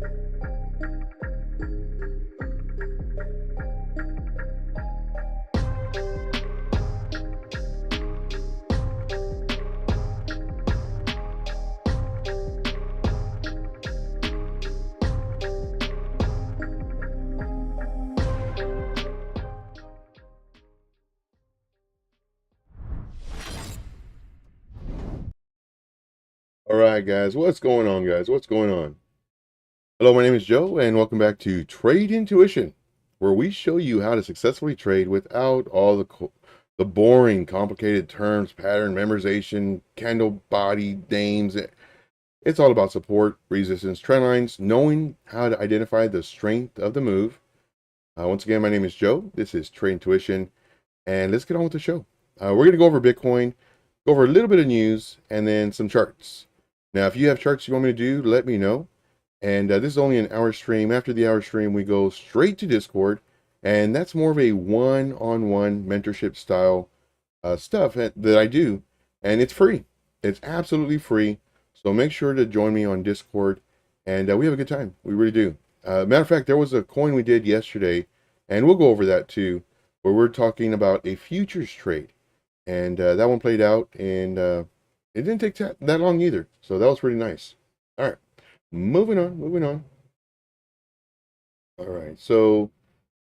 All right, guys, what's going on, guys? What's going on? Hello, my name is Joe, and welcome back to Trade Intuition, where we show you how to successfully trade without all the boring, complicated terms, pattern memorization, candle body names. It's all about support, resistance, trend lines, knowing how to identify the strength of the move. Once again, my name is Joe. This is Trade Intuition, and let's get on with the show. We're going to go over Bitcoin, go over a little bit of news, and then some charts. Now, if you have charts you want me to do, let me know. And this is only an hour stream. After the hour stream, we go straight to Discord. And that's more of a one-on-one mentorship style stuff that I do. And it's free. It's absolutely free. So make sure to join me on Discord. And we have a good time. We really do. Matter of fact, there was a coin we did yesterday. And we'll go over that too. Where we're talking about a futures trade. And that one played out. And it didn't take that long either. So that was pretty nice. All right. Moving on. All right. So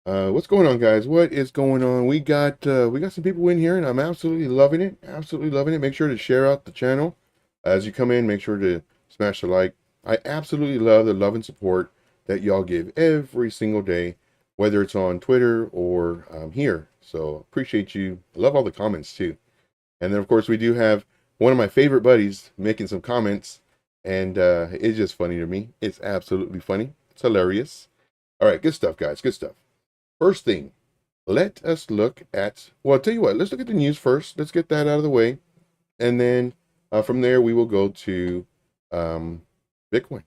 what's going on, guys? What is going on? We got some people in here, and I'm absolutely loving it. Absolutely loving it. Make sure to share out the channel. As you come in, make sure to smash the like. I absolutely love the love and support that y'all give every single day, whether it's on Twitter or here. So appreciate you. I love all the comments too. And then, of course, we do have one of my favorite buddies making some comments, and it's just funny to me. It's absolutely funny. It's hilarious. All right, good stuff, guys. Good stuff. First thing, let us look at, well, I'll tell you what, let's look at the news first. Let's get that out of the way. And then from there, we will go to Bitcoin.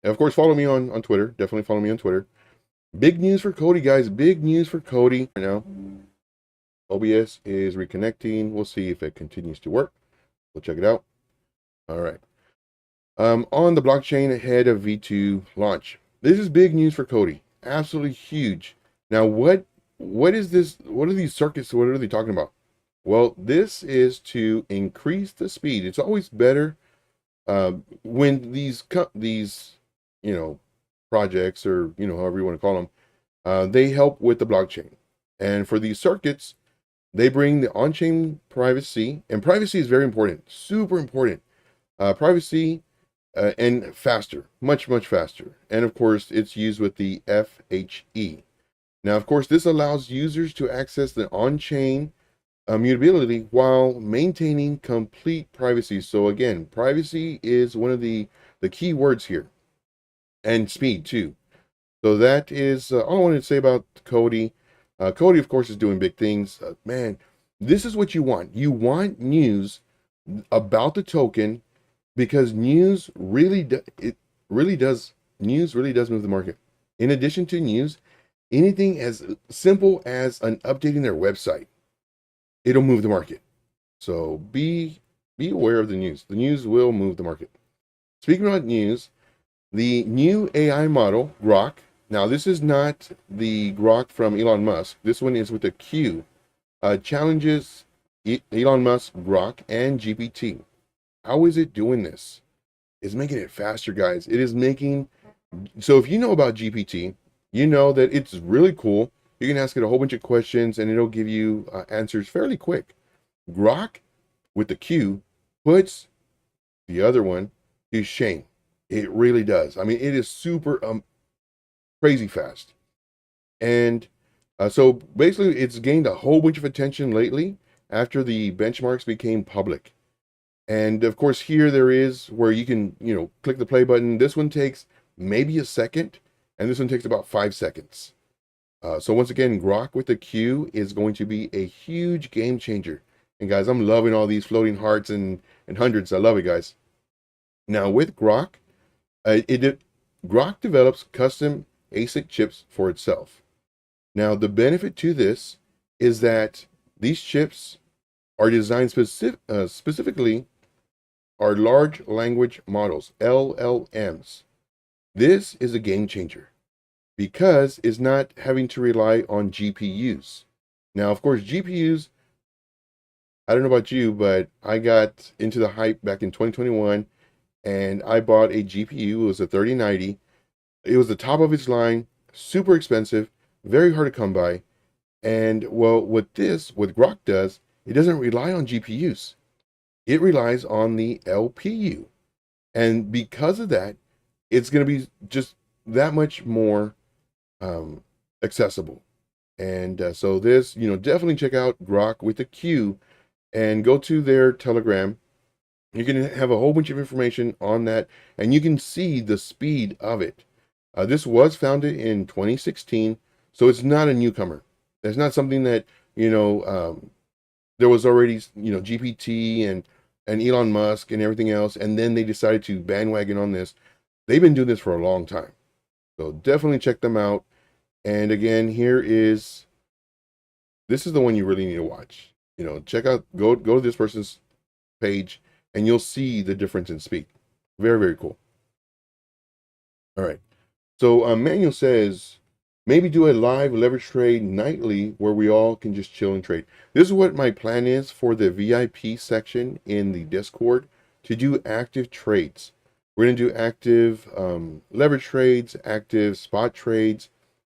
And of course, follow me on Twitter. Definitely follow me on Twitter. Big news for Cody, guys. Big news for Cody. Right now, OBS is reconnecting. We'll see if it continues to work. We'll check it out. All right. On the blockchain ahead of V2 launch. This is big news for Cody. Absolutely huge. Now, what is this? What are these circuits? What are they talking about? Well, this is to increase the speed. It's always better when these projects, or however you want to call them, they help with the blockchain. And for these circuits, they bring the on-chain privacy, and privacy is very important, super important. Privacy and faster, much faster. And of course, it's used with the FHE. Now, of course, this allows users to access the on-chain mutability while maintaining complete privacy. So again, privacy is one of the key words here, and speed too. So that is all I wanted to say about Cody. Cody, of course, is doing big things. Man, this is what you want. You want news about the token, because news really does move the market. In addition to news, anything as simple as updating their website, it'll move the market. So be aware of the news. The news will move the market. Speaking about news, the new AI model, Grok. Now, this is not the Grok from Elon Musk. This one is with a Q. Challenges Elon Musk, Grok, and GPT. How is it doing this? It's making it faster, guys. It is making... So if you know about GPT, you know that it's really cool. You can ask it a whole bunch of questions, and it'll give you answers fairly quick. Grok, with the Q, puts the other one to shame. It really does. I mean, it is super... crazy fast. And so basically it's gained a whole bunch of attention lately after the benchmarks became public. And of course, here there is where you can, click the play button. This one takes maybe a second, and this one takes about 5 seconds. So once again, Grok with the Q is going to be a huge game changer. And guys, I'm loving all these floating hearts and hundreds. I love it, guys. Now with Grok, Grok develops custom ASIC chips for itself. Now, the benefit to this is that these chips are designed specifically are large language models, LLMs. This is a game changer because it's not having to rely on GPUs. Now, of course, GPUs, I don't know about you, but I got into the hype back in 2021 and I bought a GPU. It was a 3090. It was the top of its line, super expensive, very hard to come by. And well, what Grok does, it doesn't rely on GPUs. It relies on the LPU. And because of that, it's going to be just that much more accessible. And so this, definitely check out Grok with a Q and go to their Telegram. You can have a whole bunch of information on that, and you can see the speed of it. This was founded in 2016, so it's not a newcomer. It's not something that, there was already, GPT and Elon Musk and everything else, and then they decided to bandwagon on this. They've been doing this for a long time. So definitely check them out. And again, this is the one you really need to watch. Check out, go to this person's page, and you'll see the difference in speed. Very, very cool. All right. So Manuel says, maybe do a live leverage trade nightly where we all can just chill and trade. This is what my plan is for the VIP section in the Discord, to do active trades. We're going to do active leverage trades, active spot trades,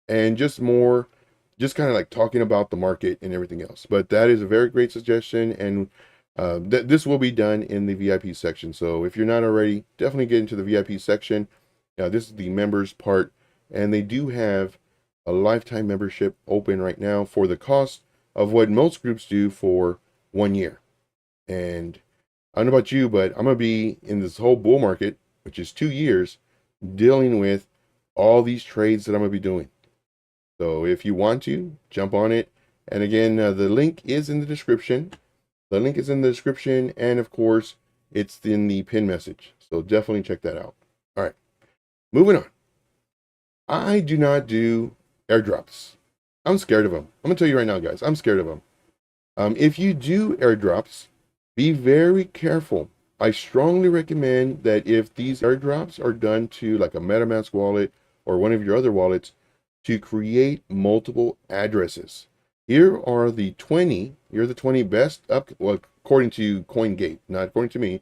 and just kind of like talking about the market and everything else. But that is a very great suggestion, and this will be done in the VIP section. So if you're not already, definitely get into the VIP section. This is the members part, and they do have a lifetime membership open right now for the cost of what most groups do for 1 year. And I don't know about you, but I'm going to be in this whole bull market, which is 2 years, dealing with all these trades that I'm going to be doing. So if you want to, jump on it. And again, the link is in the description. The link is in the description, and of course, it's in the pin message. So definitely check that out. All right, moving on. I do not do airdrops. I'm scared of them. I'm going to tell you right now, guys, I'm scared of them. If you do airdrops, be very careful. I strongly recommend that if these airdrops are done to like a MetaMask wallet or one of your other wallets, to create multiple addresses. Here are the 20 best according to CoinGate, not according to me,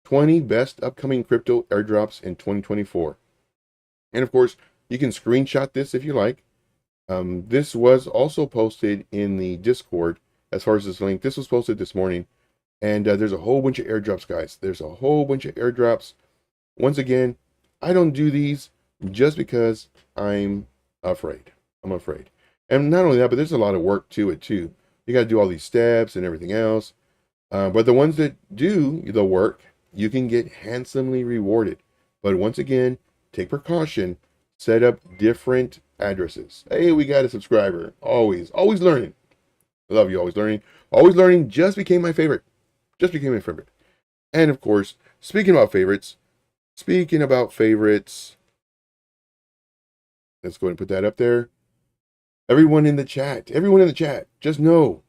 20 best upcoming crypto airdrops in 2024. And of course, you can screenshot this if you like. This was also posted in the Discord as far as this link. This was posted this morning. And there's a whole bunch of airdrops, guys. There's a whole bunch of airdrops. Once again, I don't do these just because I'm afraid. And not only that, but there's a lot of work to it too. You got to do all these steps and everything else. But the ones that do the work, you can get handsomely rewarded. But once again, take precaution. Set up different addresses. Hey, we got a subscriber. Always learning. I love you. Always learning. Always learning just became my favorite. And of course, speaking about favorites, let's go ahead and put that up there. Everyone in the chat, just know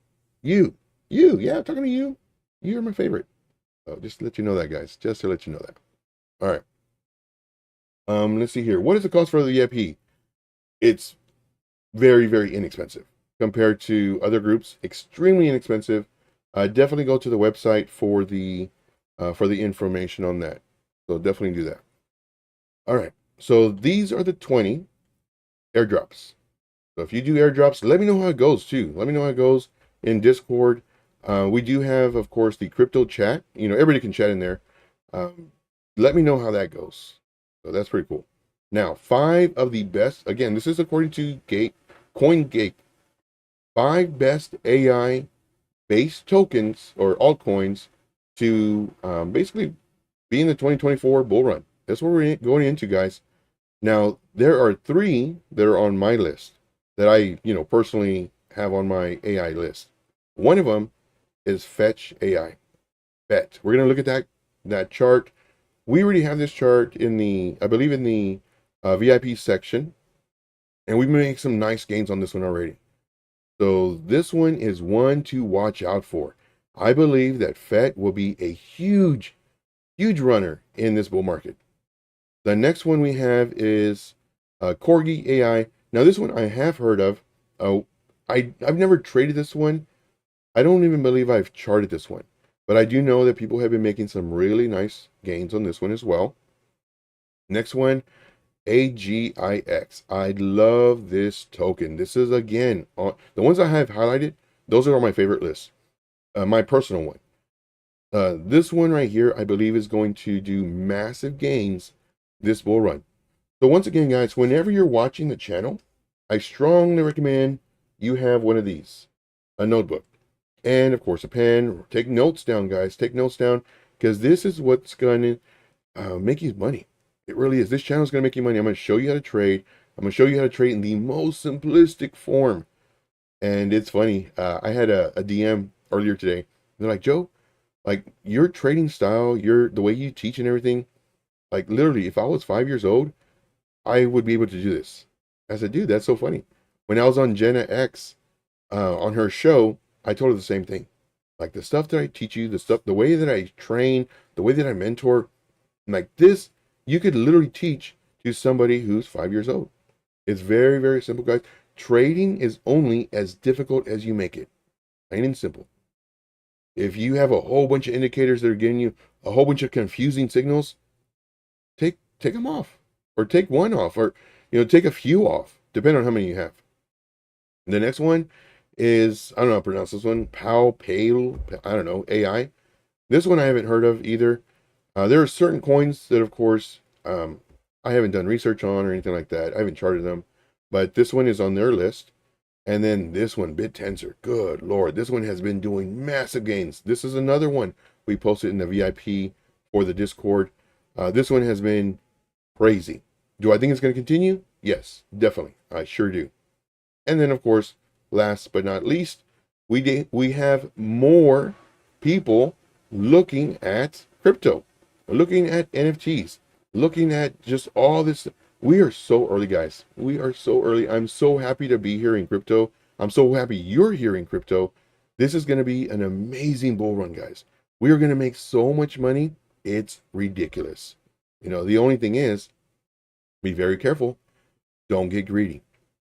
you, yeah, I'm talking to you. You're my favorite. So just to let you know that, guys, just to let you know that. All right. Let's see here. What is the cost for the VIP? It's very, very inexpensive compared to other groups. Extremely inexpensive. Definitely go to the website for the information on that. So definitely do that. All right. So these are the 20 airdrops. So if you do airdrops, let me know how it goes too. Let me know how it goes in Discord. We do have, of course, the crypto chat. Everybody can chat in there. Let me know how that goes. So that's pretty cool. Now, 5 of the best, again, this is according to CoinGate, 5 best AI-based tokens or altcoins to basically be in the 2024 bull run. That's what we're going into, guys. Now, there are 3 that are on my list that I, personally have on my AI list. One of them is Fetch AI. Bet. We're going to look at that chart. We already have this chart in the, I believe in the VIP section, and we've been making some nice gains on this one already. So this one is one to watch out for. I believe that FET will be a huge runner in this bull market. The next one we have is Corgi AI. Now this one I have heard of. I've never traded this one. I don't even believe I've charted this one, but I do know that people have been making some really nice gains on this one as well. Next one, AGIX. I love this token. This is, again, the ones I have highlighted, those are on my favorite list. My personal one. This one right here, I believe, is going to do massive gains this bull run. So once again, guys, whenever you're watching the channel, I strongly recommend you have one of these, a notebook, and of course a pen. Take notes down, guys. Take notes down, because this is what's going to make you money. It really is. This channel is going to make you money. I'm going to show you how to trade. I'm going to show you how to trade in the most simplistic form. And it's funny. I had a DM earlier today. They're like, Joe, like your trading style, the way you teach and everything, like literally, if I was 5 years old, I would be able to do this. I said, dude, that's so funny. When I was on Jenna X, on her show, I told her the same thing. Like the stuff that I teach you, the way that I train, the way that I mentor, like this, you could literally teach to somebody who's 5 years old. It's very, very simple, guys. Trading is only as difficult as you make it. Plain and simple. If you have a whole bunch of indicators that are giving you a whole bunch of confusing signals, take them off, or take one off, or take a few off, depending on how many you have. The next one is, I don't know how to pronounce this one, Pale, I don't know, AI. This one I haven't heard of either. There are certain coins that, of course, I haven't done research on or anything like that. I haven't charted them, but this one is on their list. And then this one, BitTensor, good Lord, this one has been doing massive gains. This is another one we posted in the VIP for the Discord. This one has been crazy. Do I think it's going to continue? Yes, definitely. I sure do. And then, of course, last but not least, we have more people looking at crypto, looking at NFTs, looking at just all this. We are so early, guys. We are so early. I'm so happy to be here in crypto. I'm so happy you're here in crypto. This is going to be an amazing bull run, guys. We are going to make so much money. It's ridiculous. The only thing is, be very careful. Don't get greedy.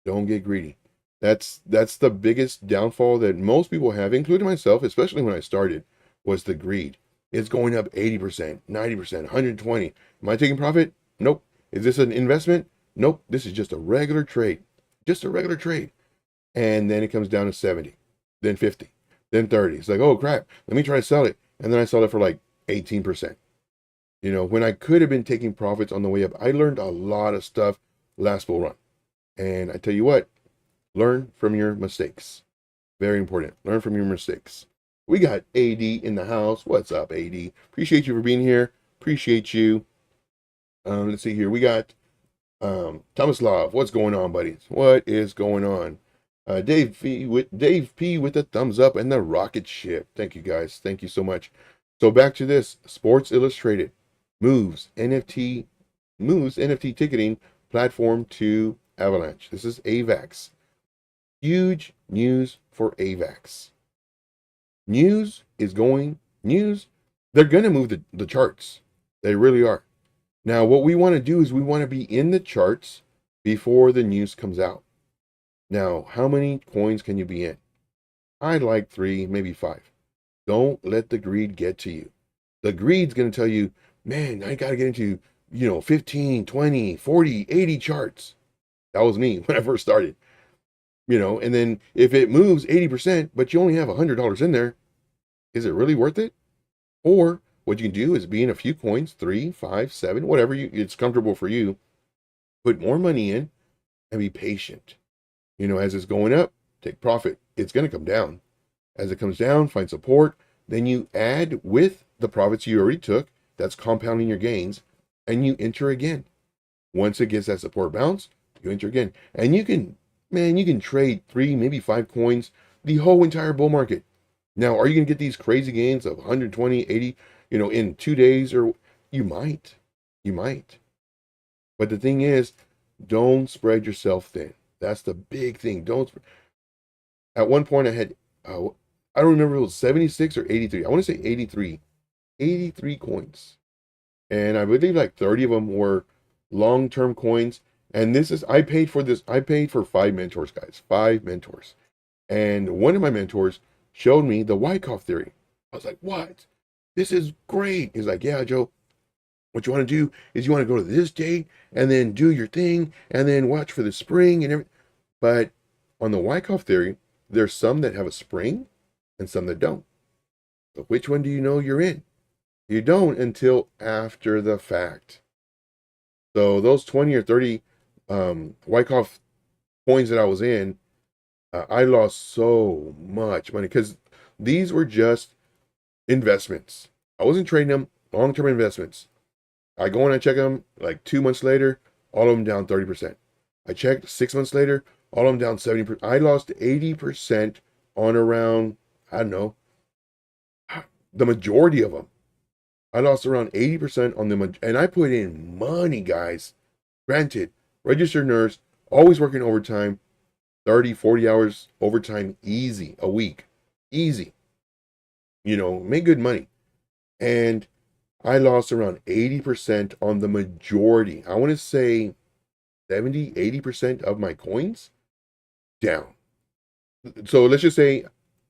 Don't get greedy. That's the biggest downfall that most people have, including myself, especially when I started, was the greed. It's going up 80%, 90%, 120. Am I taking profit? Nope. Is this an investment? Nope. This is just a regular trade. Just a regular trade. And then it comes down to 70, then 50, then 30. It's like, oh crap, let me try to sell it. And then I sell it for like 18%. When I could have been taking profits on the way up. I learned a lot of stuff last bull run. And I tell you what, learn from your mistakes. Very important. Learn from your mistakes. We got AD in the house. What's up, AD? Appreciate you for being here. Appreciate you. Let's see here. We got Thomas Love. What's going on, buddies? What is going on? Dave P with the thumbs up and the rocket ship. Thank you, guys. Thank you so much. So back to this. Sports Illustrated moves NFT ticketing platform to Avalanche. This is AVAX. Huge news for AVAX. News. They're going to move the charts. They really are. Now, what we want to do is we want to be in the charts before the news comes out. Now, how many coins can you be in? I'd like 3, maybe 5. Don't let the greed get to you. The greed's going to tell you, man, I got to get into, 15, 20, 40, 80 charts. That was me when I first started. And then if it moves 80%, but you only have $100 in there, is it really worth it? Or what you can do is be in a few coins, 3, 5, 7, whatever it's comfortable for you. Put more money in and be patient. As it's going up, take profit. It's going to come down. As it comes down, find support. Then you add with the profits you already took. That's compounding your gains. And you enter again. Once it gets that support bounce, you enter again. And you can trade 3, maybe 5 coins the whole entire bull market. Now, are you going to get these crazy gains of 120, 80, in 2 days? Or you might. But the thing is, don't spread yourself thin. That's the big thing. At one point I had, I don't remember if it was 76 or 83. I want to say 83 coins. And I believe like 30 of them were long-term coins. And this is, I paid for this. I paid for 5 mentors, guys, 5 mentors. And one of my mentors showed me the Wyckoff theory. I was like, what? This is great. He's like, yeah, Joe, what you want to do is you want to go to this date and then do your thing and then watch for the spring and everything. But on the Wyckoff theory, there's some that have a spring and some that don't. But which one do you know you're in? You don't until after the fact. So those 20 or 30 Wyckoff coins that I was in, I lost so much money because these were just investments. I wasn't trading them, long-term investments. I go and I check them like 2 months later, all of them down 30%. I checked 6 months later, all of them down 70%. I lost 80% on around, I don't know, the majority of them. I lost around 80% on them, and I put in money, guys. Granted, registered nurse, always working overtime, 30, 40 hours overtime, easy, a week, easy. You know, make good money. And I lost around 80% on the majority. I want to say 70, 80% of my coins down. So let's just say,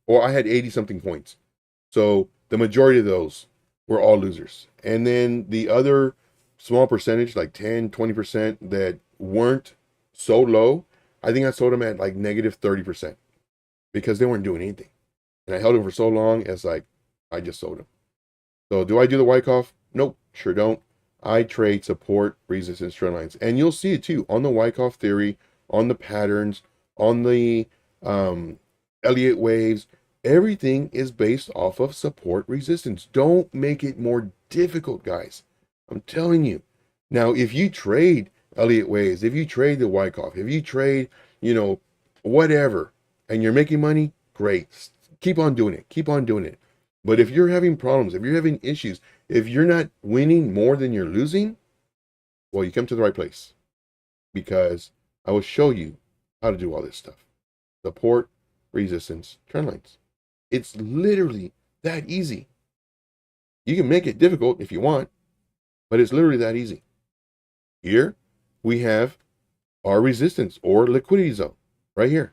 or I had 80 something coins. So the majority of those were all losers. And then the other small percentage, like 10, 20% that weren't so low, I think I sold them at like negative 30% because they weren't doing anything. And I held them for so long, it's like, I just sold them. So do I do the Wyckoff? Nope, sure don't. I trade support, resistance, trend lines. And you'll see it too on the Wyckoff theory, on the patterns, on the Elliott waves. Everything is based off of support resistance. Don't make it more difficult, guys. I'm telling you. Now, if you trade Elliott waves, if you trade the Wyckoff, if you trade, you know, whatever, and you're making money, great. Keep on doing it. Keep on doing it. But if you're having problems, if you're having issues, if you're not winning more than you're losing, well, you come to the right place, because I will show you how to do all this stuff. Support, resistance, trend lines. It's literally that easy. You can make it difficult if you want, but it's literally that easy. Here we have our resistance or liquidity zone right here.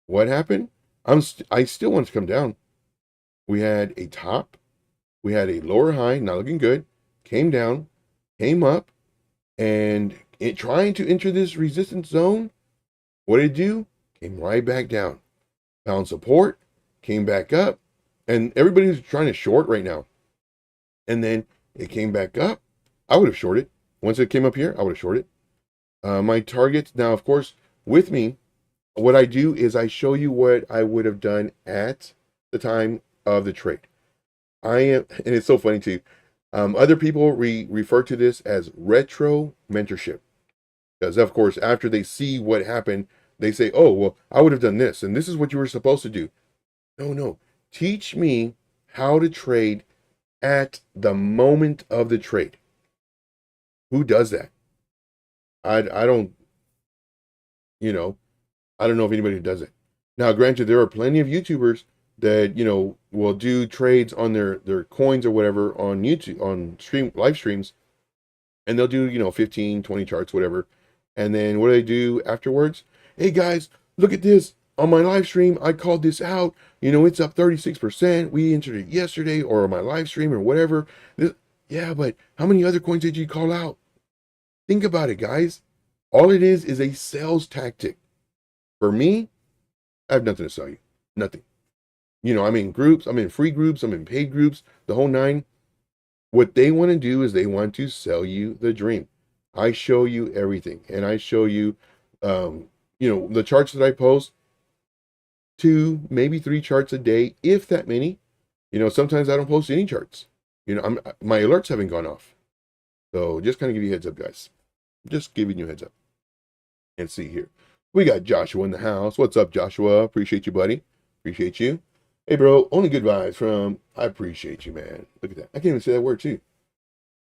What happened? I still want it to come down. We had a top, we had a lower high, not looking good, came down, came up, and it trying to enter this resistance zone. What did it do? Came right back down. Found support, came back up, and everybody's trying to short right now. And then it came back up. I would have shorted. Once it came up here, I would have shorted. My targets, now, of course, with me, what I do is I show you what I would have done at the time of the trade. And it's so funny too. Other people refer to this as retro mentorship, because of course, after they see what happened, they say, oh, well, I would have done this, and this is what you were supposed to do. No. Teach me how to trade at the moment of the trade. Who does that? I don't, I don't know of anybody who does it. Now, granted, there are plenty of YouTubers that, will do trades on their coins or whatever on YouTube, on live streams, and they'll do, 15, 20 charts, whatever. And then what do they do afterwards? Hey guys, look at this. On my live stream, I called this out. It's up 36%. We entered it yesterday, or on my live stream or whatever. Yeah, but how many other coins did you call out? Think about it, guys. All it is a sales tactic. For me, I have nothing to sell you. Nothing. I'm in groups, I'm in free groups, I'm in paid groups, the whole nine. What they want to do is they want to sell you the dream. I show you everything, and I show you, the charts that I post, 2, maybe 3 charts a day, if that many. Sometimes I don't post any charts. My alerts haven't gone off. So just kind of give you a heads up, guys. Just giving you a heads up. And see here. We got Joshua in the house. What's up, Joshua? Appreciate you, buddy. Appreciate you. Hey, bro. Only good vibes from. I appreciate you, man. Look at that. I can't even say that word too.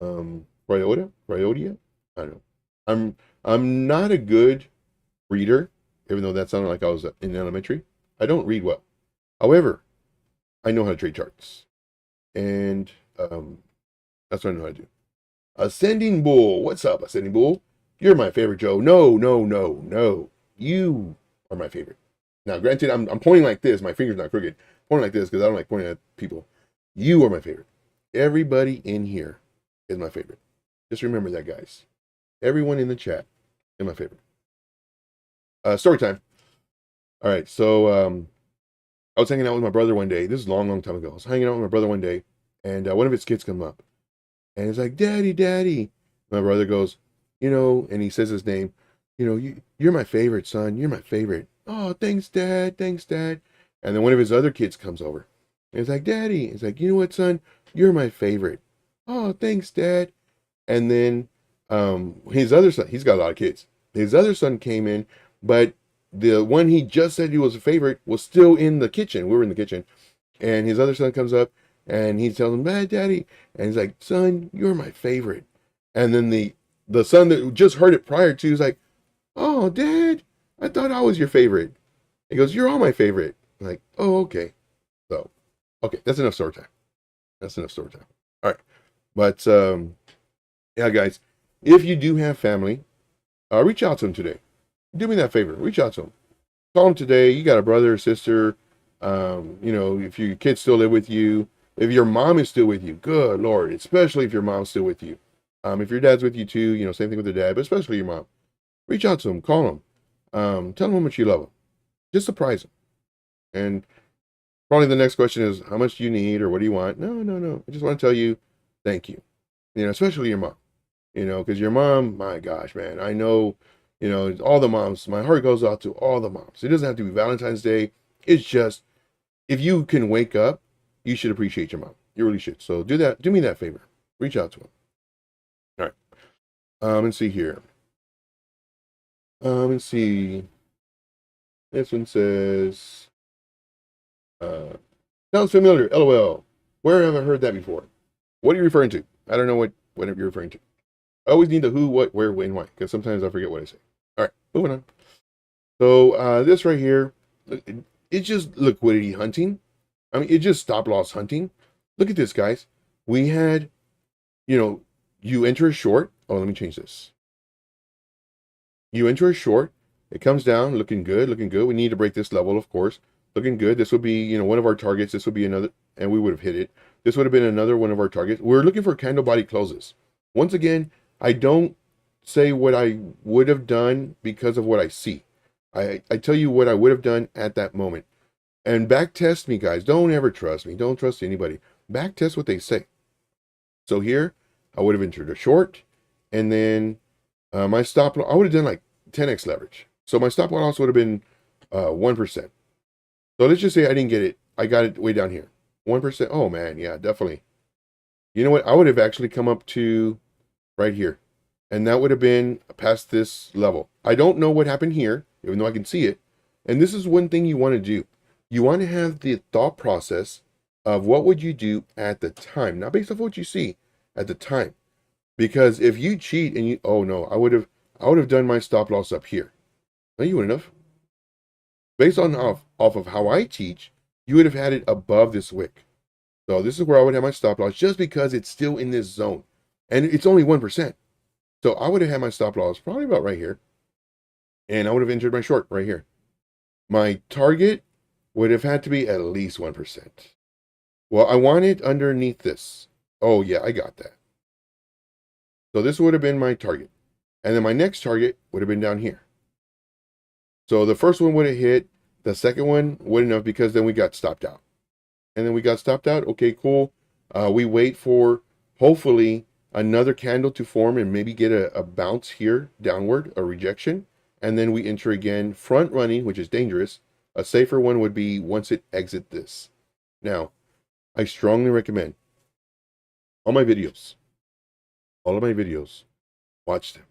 Ryodia. I don't know. I'm not a good reader, even though that sounded like I was in elementary. I don't read well. However, I know how to trade charts, and that's what I know how to do. Ascending Bull. What's up, Ascending Bull? You're my favorite, Joe. No, no, no, no. You are my favorite. Now, granted, I'm pointing like this. My finger's not crooked. I'm pointing like this because I don't like pointing at people. You are my favorite. Everybody in here is my favorite. Just remember that, guys. Everyone in the chat is my favorite. Story time. All right, so I was hanging out with my brother one day. This is a long, long time ago. I was hanging out with my brother one day, and one of his kids come up. And he's like, Daddy, Daddy. My brother goes, and he says his name, you're my favorite, son. You're my favorite. Oh, thanks, Dad. Thanks, Dad. And then one of his other kids comes over. And he's like, Daddy. He's like, you know what, son? You're my favorite. Oh, thanks, Dad. And then his other son, he's got a lot of kids. His other son came in, but the one he just said he was a favorite was still in the kitchen. We were in the kitchen. And his other son comes up. And he tells him, Daddy. And he's like, son, you're my favorite. And then the son that just heard it prior to is like, oh, Dad, I thought I was your favorite. He goes, you're all my favorite. I'm like, oh, okay. So, okay, that's enough story time. That's enough story time. All right. But, yeah, guys, if you do have family, reach out to them today. Do me that favor. Reach out to them. Call them today. You got a brother or sister. If your kids still live with you. If your mom is still with you, good Lord, especially if your mom's still with you. If your dad's with you too, same thing with your dad, but especially your mom. Reach out to them, call them, tell them how much you love them. Just surprise them. And probably the next question is, how much do you need or what do you want? No. I just want to tell you, thank you. Especially your mom. Because your mom, my gosh, man, I know, all the moms, my heart goes out to all the moms. It doesn't have to be Valentine's Day. It's just, if you can wake up, you should appreciate your mom. You really should. So do that. Do me that favor. Reach out to him. All right. Let's see here. Let's see. This one says, sounds familiar. LOL. Where have I heard that before? What are you referring to? I don't know what you're referring to. I always need the who, what, where, when, why, because sometimes I forget what I say. All right, moving on. So this right here, it's just liquidity hunting. I mean, it's just stop loss hunting. Look at this, guys. We had, you enter a short. Oh, let me change this. You enter a short. It comes down, looking good, looking good. We need to break this level, of course. Looking good. This would be, one of our targets. This would be another, and we would have hit it. This would have been another one of our targets. We're looking for candle body closes. Once again, I don't say what I would have done because of what I see. I tell you what I would have done at that moment. And back test me, guys. Don't ever trust me. Don't trust anybody. Back test what they say. So here, I would have entered a short. And then my stop loss, I would have done like 10x leverage. So my stop loss would have been 1%. So let's just say I didn't get it. I got it way down here. 1%. Oh, man. Yeah, definitely. You know what? I would have actually come up to right here. And that would have been past this level. I don't know what happened here, even though I can see it. And this is one thing you want to do. You want to have the thought process of what would you do at the time, not based off what you see at the time. Because if you cheat and you, oh no, I would have done my stop loss up here. No, you wouldn't have. Based on off of how I teach, you would have had it above this wick. So this is where I would have my stop loss just because it's still in this zone. And it's only 1%. So I would have had my stop loss probably about right here. And I would have entered my short right here. My target would have had to be at least 1%. Well, I want it underneath this. Oh, yeah, I got that. So this would have been my target. And then my next target would have been down here. So the first one would have hit. The second one wouldn't have because then we got stopped out. And then we got stopped out. Okay, cool. We wait for, hopefully, another candle to form and maybe get a bounce here downward, a rejection. And then we enter again, front running, which is dangerous. A safer one would be once it exits this. Now, I strongly recommend all of my videos, watch them.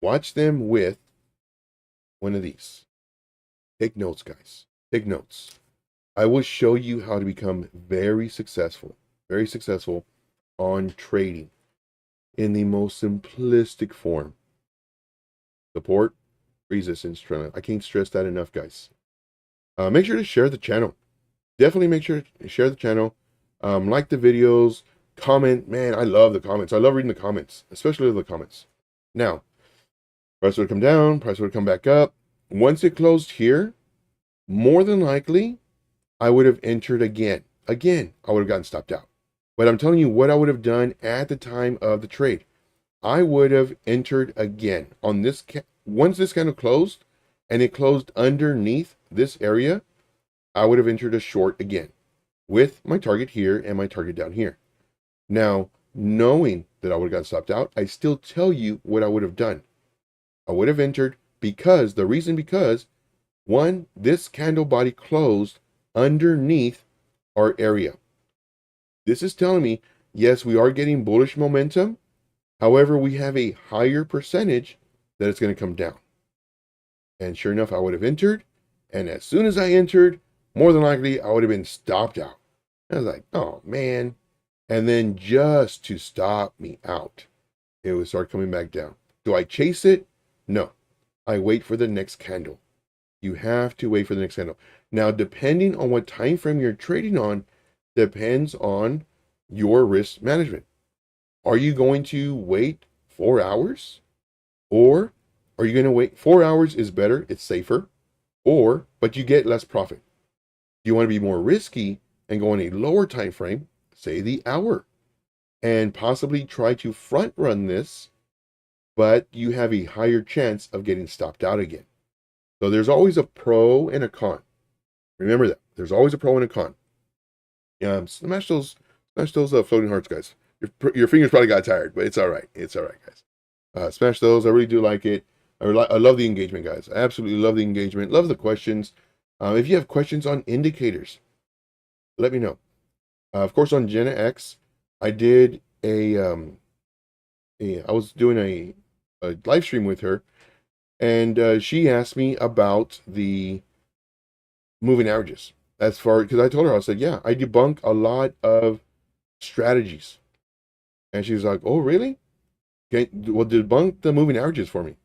Watch them with one of these. Take notes, guys. Take notes. I will show you how to become very successful on trading in the most simplistic form. Support, resistance, trend. I can't stress that enough, guys. Make sure to share the channel. Definitely make sure to share the channel. Like the videos. comment. Man, I love the comments. I love reading the comments, especially the comments. Now, price would come down, price would come back up. Once it closed here, more than likely, I would have entered again. Again, I would have gotten stopped out. But I'm telling you what I would have done at the time of the trade. I would have entered again on this. Once this candle closed and it closed underneath this area, I would have entered a short again with my target here and my target down here. Now, knowing that I would have gotten stopped out, I still tell you what I would have done. I would have entered because, one, this candle body closed underneath our area. This is telling me, yes, we are getting bullish momentum. However, we have a higher percentage that it's going to come down. And sure enough, I would have entered. And as soon as I entered, more than likely, I would have been stopped out. I was like, oh, man. And then just to stop me out, it would start coming back down. Do I chase it? No. I wait for the next candle. You have to wait for the next candle. Now, depending on what time frame you're trading on, depends on your risk management. Are you going to wait 4 hours? Or are you going to wait? 4 hours is better. It's safer. But you get less profit. You want to be more risky and go on a lower time frame, say the hour, and possibly try to front run this, but you have a higher chance of getting stopped out again. So there's always a pro and a con. Remember that. There's always a pro and a con. Smash those floating hearts, guys. Your fingers probably got tired, but it's all right. It's all right, guys. Smash those. I really do like it. I love the engagement, guys. I absolutely love the engagement. Love the questions. If you have questions on indicators, let me know. Of course, on Jenna X, I did I was doing a live stream with her, and she asked me about the moving averages. Because I told her, I said, yeah, I debunk a lot of strategies. And she's like, oh, really? Well, debunk the moving averages for me.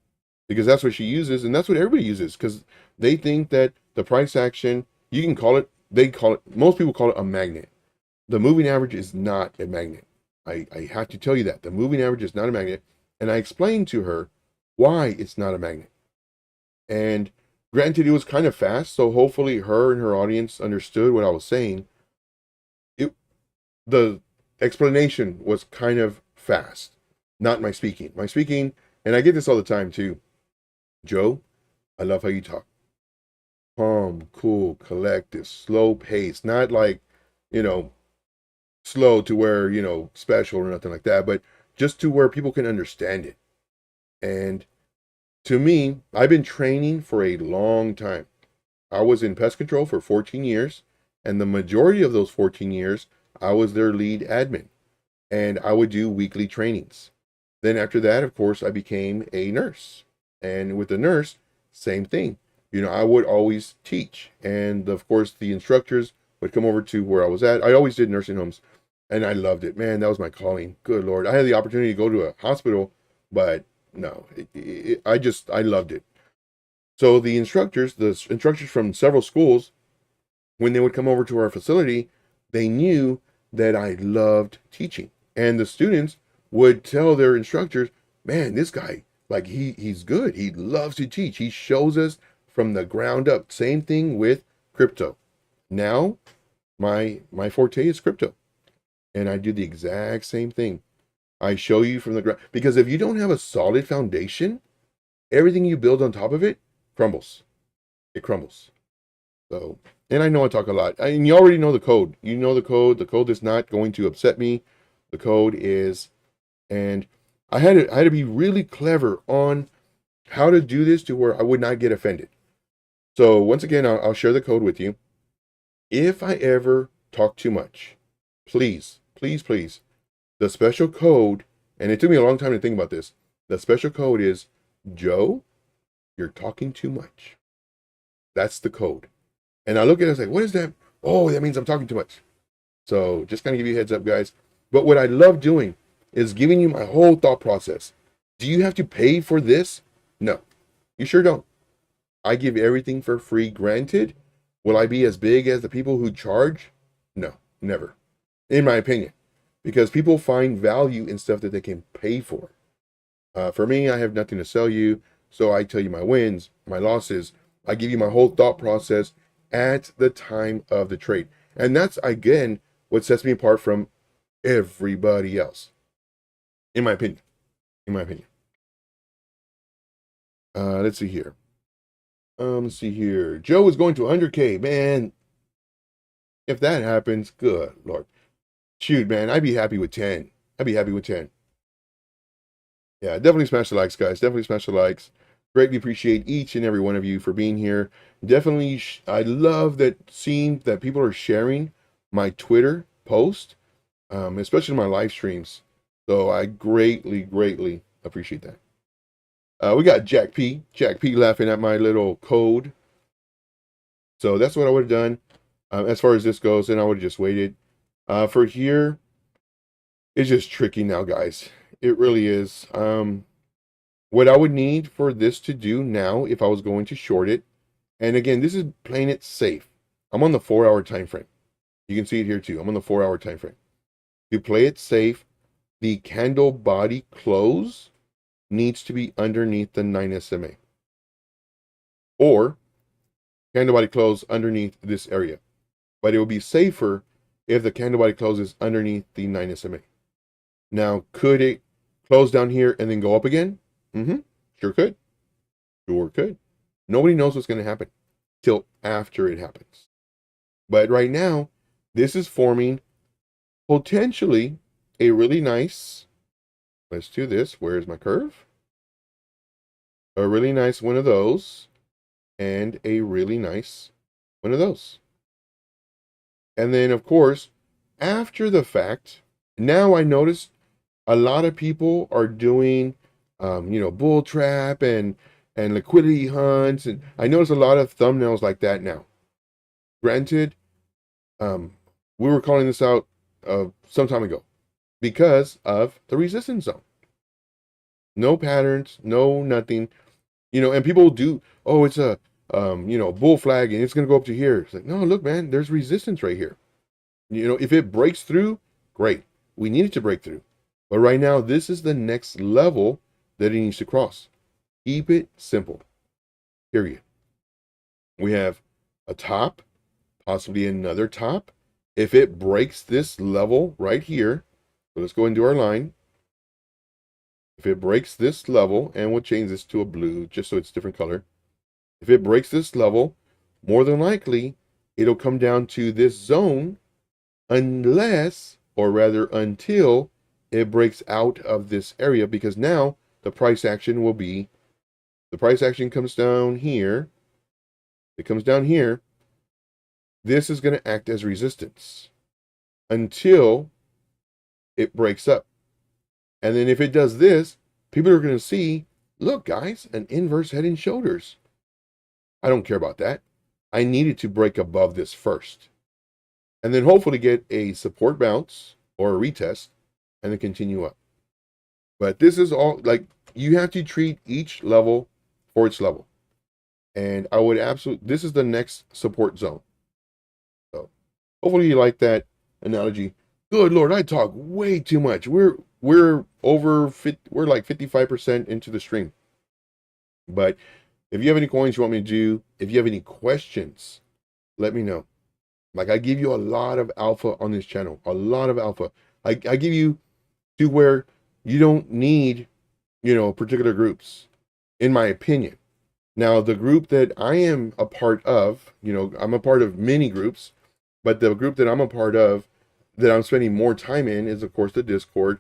Because that's what she uses, and that's what everybody uses, because they think that the price action, you can call it, most people call it a magnet. The moving average is not a magnet. I have to tell you that. The moving average is not a magnet, and I explained to her why it's not a magnet. And granted, it was kind of fast, so hopefully her and her audience understood what I was saying. The explanation was kind of fast, not my speaking. My speaking, and I get this all the time too. Joe, I love how you talk. Calm, cool, collected, slow pace, not like, slow to where, special or nothing like that, but just to where people can understand it. And to me, I've been training for a long time. I was in pest control for 14 years, and the majority of those 14 years, I was their lead admin, and I would do weekly trainings. Then after that, of course, I became a nurse. And with the nurse, same thing. I would always teach. And of course, the instructors would come over to where I was at. I always did nursing homes, and I loved it. Man, that was my calling. Good Lord. I had the opportunity to go to a hospital, but no, I loved it. So the instructors from several schools, when they would come over to our facility, they knew that I loved teaching. And the students would tell their instructors, man, this guy, like he's good. He loves to teach. He shows us from the ground up. Same thing with crypto. Now, my forte is crypto. And I do the exact same thing. I show you from the ground. Because if you don't have a solid foundation, everything you build on top of it crumbles. It crumbles. So, and I know I talk a lot. And you already know the code. You know the code. The code is not going to upset me. The code is, and I had to be really clever on how to do this to where I would not get offended. So once again, I'll share the code with you. If I ever talk too much, please, please, please, the special code, and it took me a long time to think about this. The special code is, Joe, you're talking too much. That's the code. And I look at it and I was like, what is that? Oh, that means I'm talking too much. So just kind of give you a heads up, guys. But what I love doing is giving you my whole thought process. Do you have to pay for this? No, you sure don't. I give everything for free. Granted, will I be as big as the people who charge? No, never. In my opinion. because people find value in stuff that they can pay for. For me, I have nothing to sell you, so I tell you my wins, my losses. I give you my whole thought process at the time of the trade. And that's, again, what sets me apart from everybody else, in my opinion. In my opinion. Let's see here. Let's see here. Joe is going to 100K. Man, if that happens, good Lord. Shoot, man, I'd be happy with 10. I'd be happy with 10. Yeah, definitely smash the likes, guys. Definitely smash the likes. Greatly appreciate each and every one of you for being here. Definitely, I love that seeing that people are sharing my Twitter post, especially my live streams. So I greatly, greatly appreciate that. We got Jack P laughing at my little code. So that's what I would have done as far as this goes, and I would have just waited. For here, it's just tricky now, guys. It really is. What I would need for this to do now, if I was going to short it, and again, this is playing it safe. I'm on the 4-hour time frame. You can see it here too. I'm on the 4-hour time frame. To play it safe, the candle body close needs to be underneath the 9 SMA. Or candle body close underneath this area. But it will be safer if the candle body closes underneath the 9 SMA. Now, could it close down here and then go up again? Sure could. Sure could. Nobody knows what's going to happen till after it happens. But right now, this is forming potentially a really nice, let's do this. Where's my curve? A really nice one of those, and a really nice one of those. And then, of course, after the fact, now I notice a lot of people are doing, bull trap and liquidity hunts. And I notice a lot of thumbnails like that now. Granted, we were calling this out some time ago because of the resistance zone. No patterns, no nothing, and people do, oh, it's a, bull flag and it's going to go up to here. It's like, no, look, man, there's resistance right here. If it breaks through, great. We need it to break through. But right now, this is the next level that it needs to cross. Keep it simple. Period. We have a top, possibly another top. If it breaks this level right here, so let's go and do our line. If it breaks this level, and we'll change this to a blue just so it's different color. If it breaks this level, more than likely, it'll come down to this zone unless, or rather until, it breaks out of this area, because now the price action will be, the price action comes down here. It comes down here. This is going to act as resistance until it breaks up. And then if it does this, people are going to see, look, guys, an inverse head and shoulders. I don't care about that. I needed to break above this first. And then hopefully get a support bounce or a retest and then continue up. But this is all, like, you have to treat each level for its level. And I would absolutely, this is the next support zone. So hopefully you like that analogy. Good Lord, I talk way too much. We're over, we're like 55% into the stream. But if you have any coins you want me to do, if you have any questions, let me know. Like, I give you a lot of alpha on this channel, a lot of alpha. I give you to where you don't need, particular groups, in my opinion. Now, the group that I am a part of, I'm a part of many groups, but the group that I'm a part of, that I'm spending more time in, is, of course, the Discord.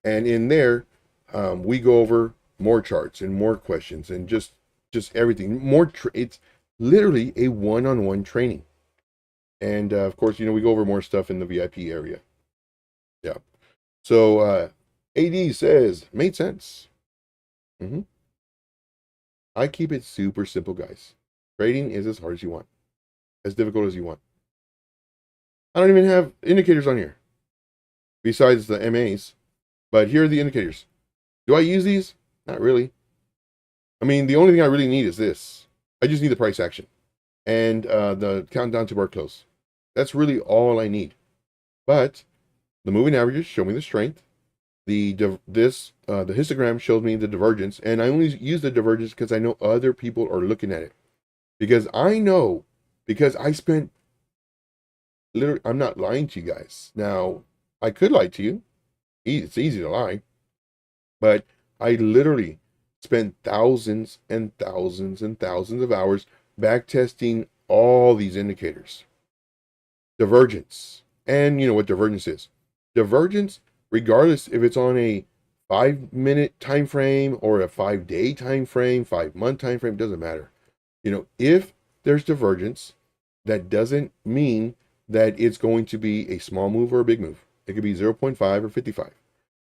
And in there, we go over more charts and more questions and just everything. It's literally a one-on-one training. And, of course, we go over more stuff in the VIP area. Yeah. So, AD says, made sense. I keep it super simple, guys. Trading is as hard as you want, as difficult as you want. I don't even have indicators on here besides the MAs, but here are the indicators. Do I use these? Not really. I mean, the only thing I really need is this. I just need the price action and the countdown to bar close. That's really all I need. But The moving averages show me the strength. The histogram shows me the divergence, and I only use the divergence because I know other people are looking at it. Because I know, because I spent literally, I'm not lying to you guys. Now, I could lie to you. It's easy to lie, but I literally spent thousands and thousands and thousands of hours back testing all these indicators. Divergence. And you know what divergence is. Divergence, regardless if it's on a 5-minute time frame or a 5-day time frame, 5-month time frame, doesn't matter. You know, if there's divergence, that doesn't mean that it's going to be a small move or a big move. It could be 0.5 or 55.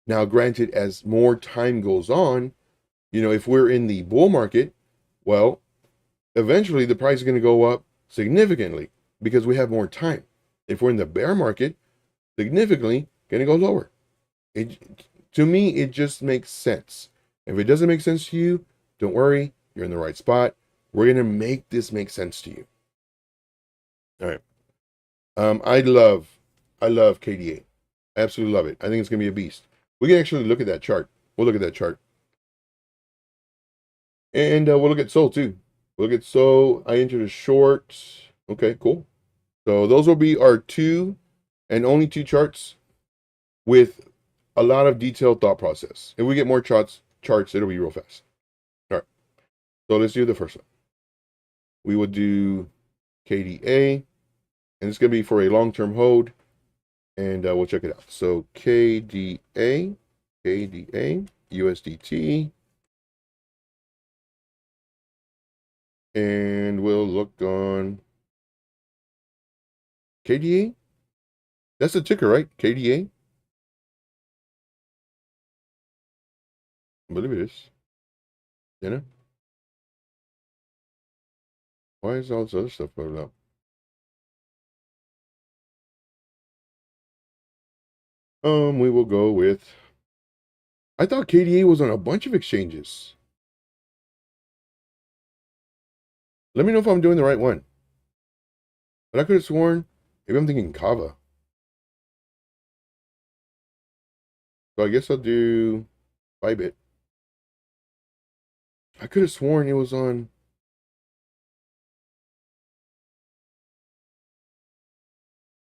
Now, granted, as more time goes on, you know, if we're in the bull market, well, eventually the price is going to go up significantly because we have more time. If we're in the bear market, significantly going to go lower. To me, it just makes sense. If it doesn't make sense to you, don't worry, you're in the right spot. We're going to make this make sense to you. All right. I love KDA. I absolutely love it. I think it's going to be a beast. We can actually look at that chart. We'll look at that chart. And we'll look at SOL too. We'll look at SOL. I entered a short. Okay, cool. So those will be our 2 and only 2 charts with a lot of detailed thought process. If we get more charts, it'll be real fast. All right. So let's do the first one. We will do KDA. And it's going to be for a long-term hold. And we'll check it out. So KDA, USDT. And we'll look on KDA. That's the ticker, right? KDA. I believe it is. You know? Why is all this other stuff coming up? We will go with, I thought KDA was on a bunch of exchanges. Let me know if I'm doing the right one. But I could have sworn, maybe I'm thinking Kava. So I guess I'll do Bybit. I could have sworn it was on.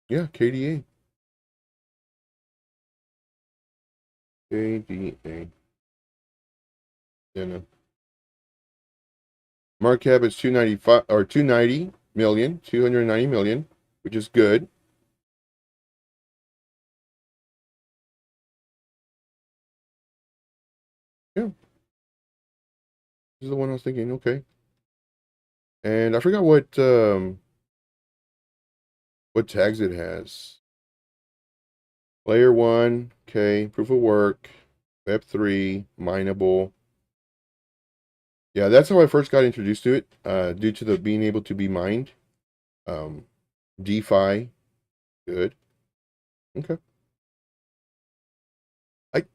Yeah, KDA. KDA. Yeah, no. Market cap is 295 or 290 million, 290 million, which is good. Yeah. This is the one I was thinking, okay. And I forgot what tags it has. Layer 1, okay, proof of work, Web3, mineable. Yeah, that's how I first got introduced to it, due to the being able to be mined. DeFi, good. Okay.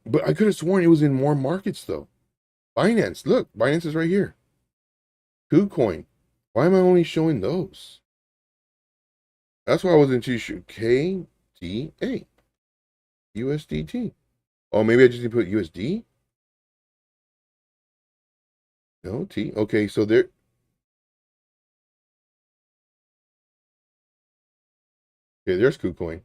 But I could have sworn it was in more markets though. Binance, look, Binance is right here. KuCoin. Why am I only showing those? That's why I wasn't too sure. KDA. USDT. Oh, maybe I just need to put USD? No, T. Okay, so there. Okay, there's KuCoin.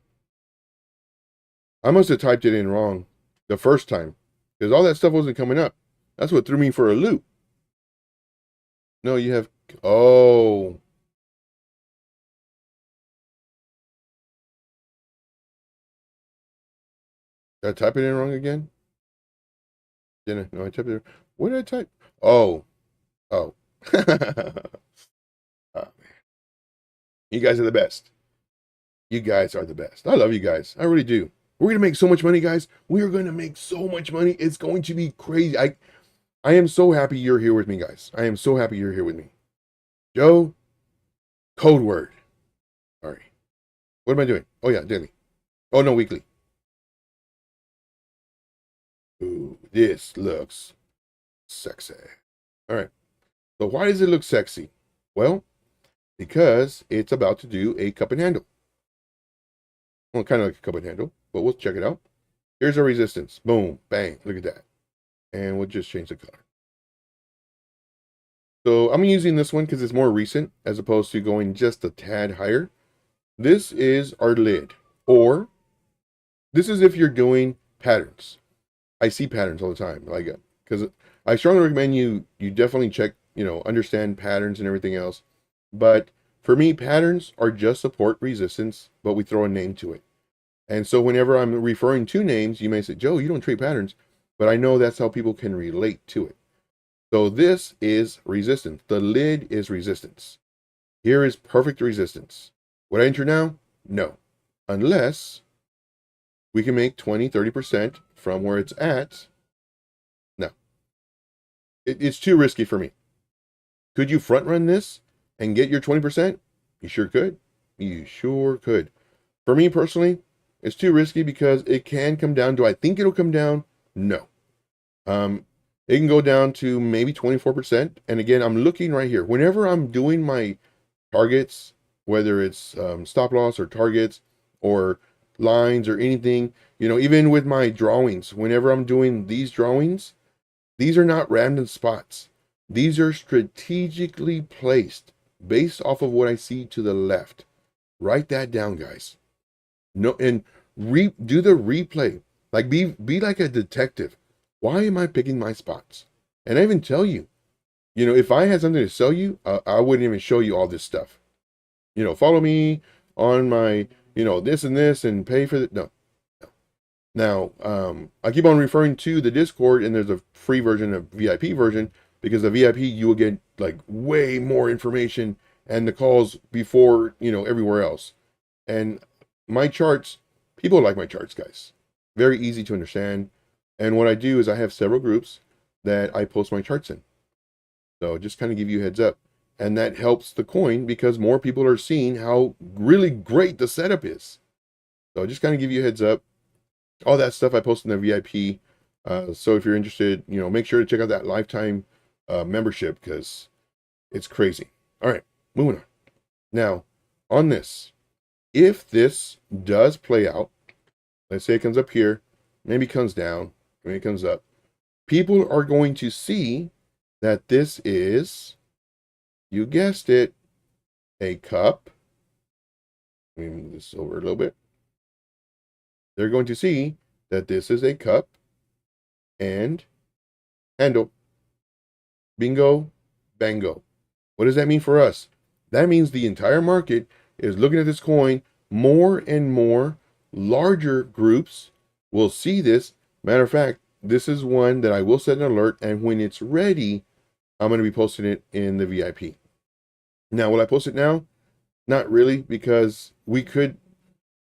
I must have typed it in wrong the first time because all that stuff wasn't coming up. That's what threw me for a loop. No, you have. Oh. Did I type it in wrong again? Didn't I? No, I typed it. What did I type? Oh. Oh. Oh, man. You guys are the best. You guys are the best. I love you guys. I really do. We're going to make so much money, guys. We are going to make so much money. It's going to be crazy. I am so happy you're here with me, guys. I am so happy you're here with me. Joe, code word. All right. What am I doing? Oh, yeah, daily. Oh, no, weekly. Ooh, this looks sexy. All right. So why does it look sexy? Well, because it's about to do a cup and handle. Well, kind of like a cup and handle. but we'll check it out. Here's our resistance. Boom, bang, look at that. And we'll just change the color. So I'm using this one because it's more recent as opposed to going just a tad higher. This is our lid, or this is if you're doing patterns. I see patterns all the time, like, because I strongly recommend you definitely check, understand patterns and everything else. But for me, patterns are just support resistance, but we throw a name to it. And so whenever I'm referring to names, you may say, Joe, you don't trade patterns, but I know that's how people can relate to it. So this is resistance. The lid is resistance. Here is perfect resistance. Would I enter now? No. Unless we can make 20, 30% from where it's at. No. It's too risky for me. Could you front run this and get your 20%? You sure could. You sure could. For me personally, it's too risky because it can come down. Do I think it'll come down? No. It can go down to maybe 24%. And again, I'm looking right here. Whenever I'm doing my targets, whether it's stop loss or targets or lines or anything, even with my drawings, whenever I'm doing these drawings, these are not random spots. These are strategically placed based off of what I see to the left. Write that down, guys. No, and do the replay. Like be like a detective. Why am I picking my spots? And I even tell you, if I had something to sell you, I wouldn't even show you all this stuff. Follow me on my, this and this and pay for the, no. Now, I keep on referring to the Discord, and there's a free version, a VIP version, because the VIP, you will get like way more information and the calls before, everywhere else. And my charts, people like my charts, guys. Very easy to understand. And what I do is I have several groups that I post my charts in. So just kind of give you a heads up. And that helps the coin because more people are seeing how really great the setup is. So just kind of give you a heads up. All that stuff I post in the VIP. So if you're interested, make sure to check out that lifetime membership because it's crazy. All right, moving on. Now, on this, if this does play out, let's say it comes up here, maybe comes down, maybe it comes up, people are going to see that this is, you guessed it, a cup. Let me move this over a little bit. They're going to see that this is a cup and handle. Bingo, bango. What does that mean for us? That means the entire market is looking at this coin. More and more larger groups will see this. Matter of fact, this is one that I will set an alert, and when it's ready, I'm going to be posting it in the VIP. Now, will I post it now? Not really, because we could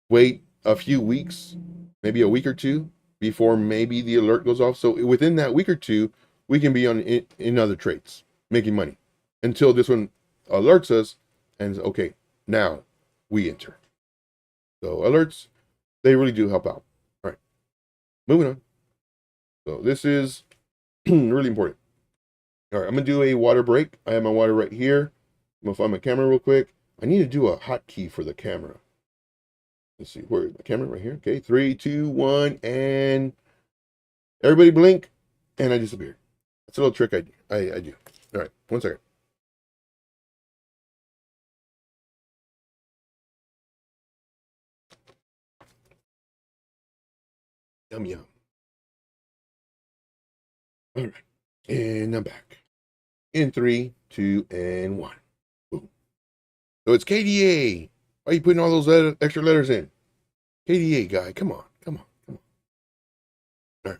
wait a few weeks, maybe a week or two, before maybe the alert goes off. So within that week or two, we can be on in other trades, making money, until this one alerts us and okay, now we enter. So alerts, they really do help out. All right, moving on. So this is really important. All right, I'm gonna do a water break. I have my water right here. I'm gonna find my camera real quick. I need to do a hotkey for the camera. Let's see, where is the camera? Right here. Okay, 3, 2, 1, and everybody blink, and I disappear. That's a little trick I do. All right, 1 second. Yum, yum. All right, and I'm back. In 3, 2, and 1. Boom. So it's KDA. Why are you putting all those extra letters in? KDA guy, come on, come on, come on.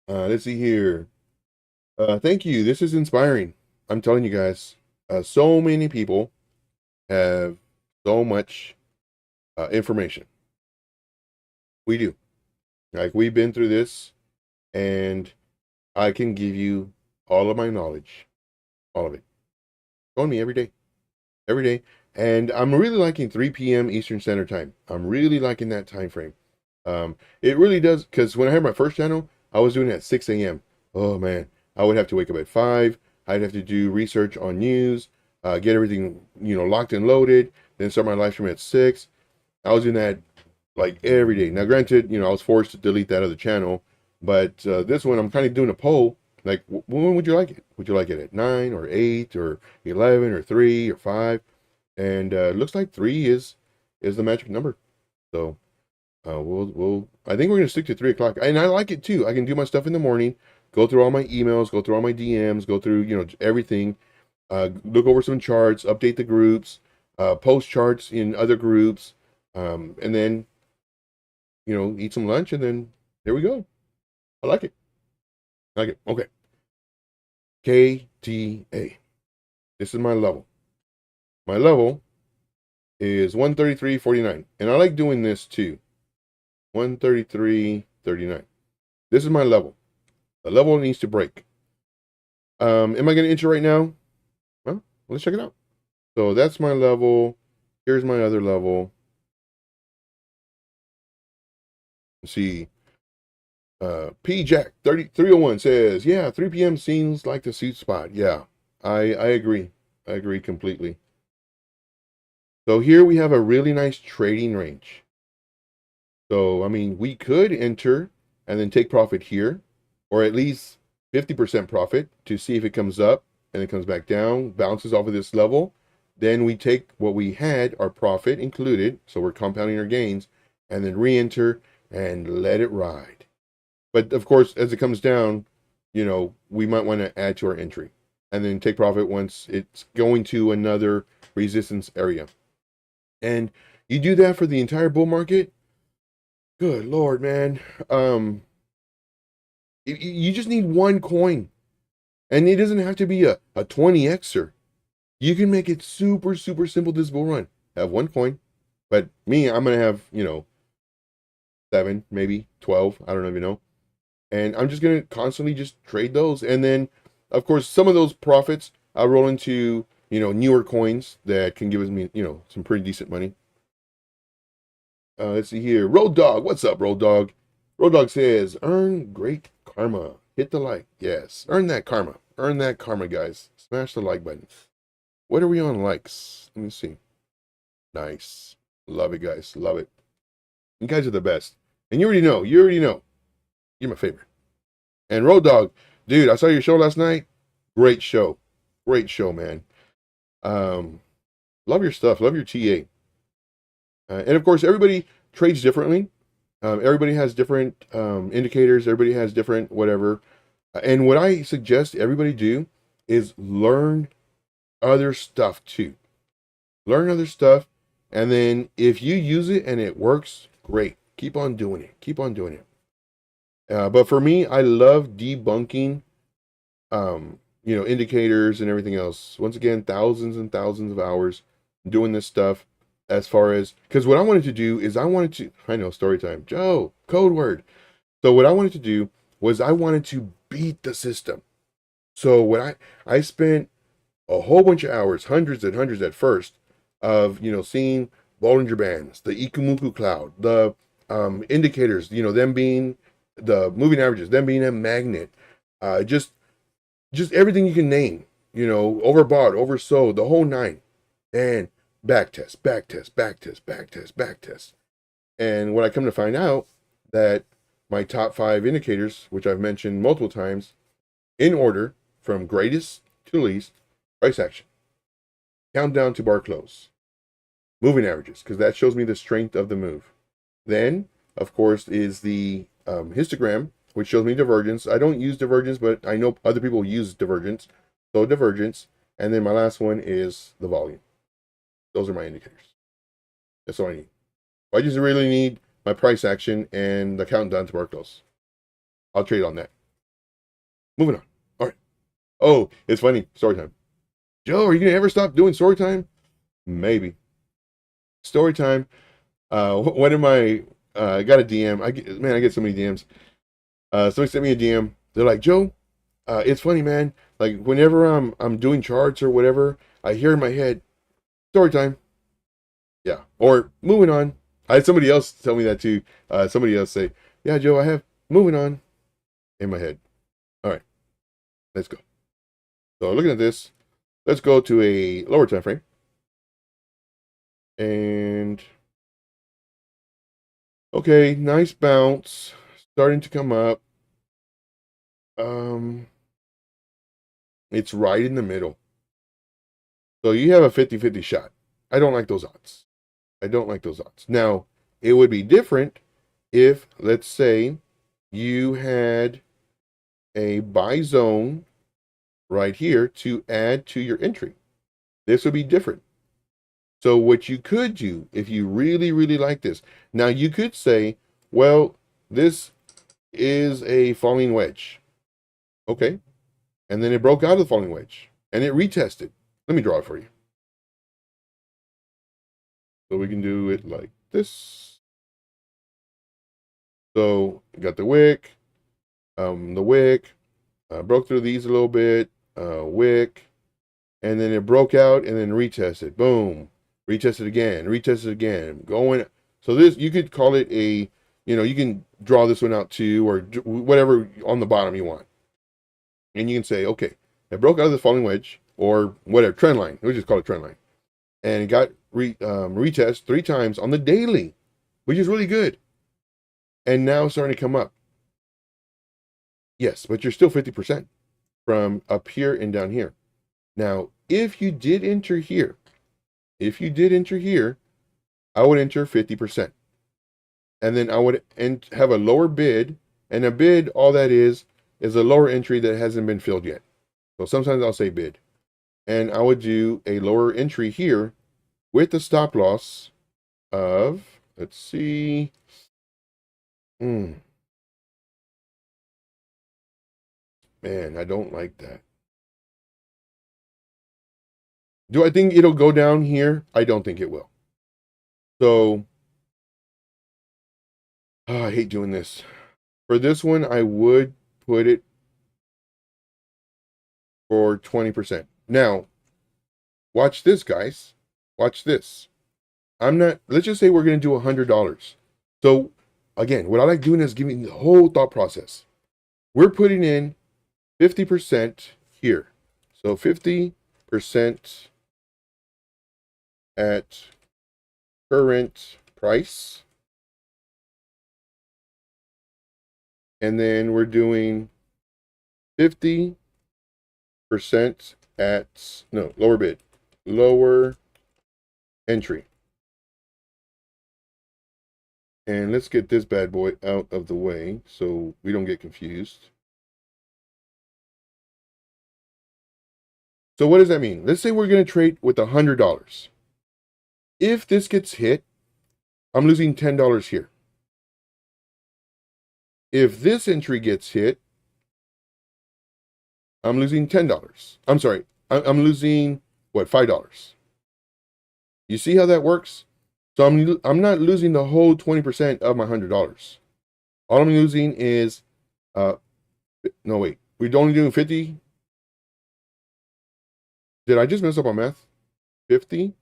All right. Let's see here. Thank you. This is inspiring. I'm telling you guys, so many people have so much information. We do. Like, we've been through this, and I can give you all of my knowledge, all of it. On me every day, every day. And I'm really liking 3 p.m. Eastern Standard Time. I'm really liking that time frame. It really does, because when I had my first channel, I was doing it at 6 a.m. Oh man, I would have to wake up at 5. I'd have to do research on news, get everything, locked and loaded, then start my live stream at 6. I was doing that like every day. Now, granted, I was forced to delete that other channel, but this one I'm kind of doing a poll. Like, when would you like it? Would you like it at 9 or 8 or 11 or 3 or 5? And it looks like 3 is the magic number. So we'll I think we're gonna stick to 3 o'clock, and I like it too. I can do my stuff in the morning, go through all my emails, go through all my DMs, go through everything, look over some charts, update the groups, post charts in other groups, and then eat some lunch, and then there we go. I like it. I like it. Okay. KTA. This is my level. My level is 133.49, and I like doing this too. 133.39. This is my level. The level needs to break. Am I going to enter right now? Well, let's check it out. So that's my level. Here's my other level. Let's see. P Jack 301 says, yeah, 3 p.m. seems like the sweet spot. Yeah, I agree. I agree completely. So here we have a really nice trading range. So, I mean, we could enter and then take profit here, or at least 50% profit to see if it comes up and it comes back down, bounces off of this level. Then we take what we had, our profit included, so we're compounding our gains, and then re-enter and let it ride. But of course, as it comes down, we might want to add to our entry and then take profit once it's going to another resistance area. And you do that for the entire bull market. Good Lord, man. You just need one coin. And it doesn't have to be a 20xer. You can make it super, super simple this bull run. Have one coin. But me, I'm going to have, 7, maybe 12. I don't even know. And I'm just going to constantly just trade those. And then, of course, some of those profits I'll roll into, newer coins that can give me, some pretty decent money. Let's see here. Road Dog. What's up, Road Dog? Road Dog says, earn great karma. Hit the like. Yes. Earn that karma. Earn that karma, guys. Smash the like button. What are we on likes? Let me see. Nice. Love it, guys. Love it. You guys are the best. And you already know. You're my favorite. And Road Dog, dude, I saw your show last night. Great show. Great show, man. Love your stuff. Love your TA. And of course, everybody trades differently. Everybody has different indicators. Everybody has different whatever. And what I suggest everybody do is learn other stuff too. Learn other stuff. And then if you use it and it works, great. Keep on doing it. Keep on doing it. But for me, I love debunking, indicators and everything else. Once again, thousands and thousands of hours doing this stuff. As far as, because what I wanted to do is I know, story time, Joe, code word. So what I wanted to do was I wanted to beat the system. So what I spent a whole bunch of hours, hundreds and hundreds at first, of, seeing Bollinger Bands, the Ikumuku cloud, the indicators, them being the moving averages, them being a magnet, just everything you can name, overbought, oversold, the whole nine. And back test. And when I come to find out that my top 5 indicators, which I've mentioned multiple times, in order from greatest to least, price action, countdown to bar close, moving averages, because that shows me the strength of the move. Then, of course, is the histogram, which shows me divergence. I don't use divergence, but I know other people use divergence. So divergence. And then my last one is the volume. Those are my indicators. That's all I need. I just really need my price action and the countdown to bar close. I'll trade on that. Moving on. All right. Oh, it's funny. Story time. Joe, are you going to ever stop doing story time? Maybe. Story time. One of my, I got a DM. I get so many DMs. Somebody sent me a DM. They're like, Joe, it's funny, man. Like, whenever I'm doing charts or whatever, I hear in my head, story time. Yeah. Or moving on. I had somebody else tell me that too. Somebody else say, yeah, Joe, I have moving on in my head. All right. Let's go. So looking at this, let's go to a lower time frame. And Okay, nice bounce. Starting to come up. It's right in the middle. So you have a 50-50 shot. I don't like those odds. I don't like those odds. Now, it would be different if, let's say, you had a buy zone right here to add to your entry. This would be different. So what you could do, if you really, really like this, now you could say, well, this is a falling wedge. Okay. And then it broke out of the falling wedge and it retested. Let me draw it for you. So we can do it like this. So you got the wick, broke through these a little bit, wick, and then it broke out and then retested. Boom. Retested again, going. So this, you could call it a, you can draw this one out too, or whatever on the bottom you want. And you can say, okay, it broke out of the falling wedge, or whatever, trend line. We just call it trend line. And it got retest 3 times on the daily, which is really good. And now it's starting to come up. Yes, but you're still 50% from up here and down here. Now, if you did enter here, I would enter 50%. And then I would have a lower bid. And a bid, all that is a lower entry that hasn't been filled yet. So sometimes I'll say bid. And I would do a lower entry here with the stop loss of, let's see, man, I don't like that. Do I think it'll go down here? I don't think it will. So, I hate doing this. For this one, I would put it for 20%. Now, watch this, guys. Watch this. Let's just say we're going to do $100. So, again, what I like doing is giving the whole thought process. We're putting in 50% here. So 50% at current price. And then we're doing 50% at, no, lower bid, lower entry. And let's get this bad boy out of the way so we don't get confused. So what does that mean? Let's say we're going to trade with $100. If this gets hit, I'm losing $10 here. If this entry gets hit, I'm losing $10. I'm sorry, I'm losing, what, $5. You see how that works? So I'm not losing the whole 20% of my $100. All I'm losing is, no wait, we're only doing 50. Did I just mess up on math? 50?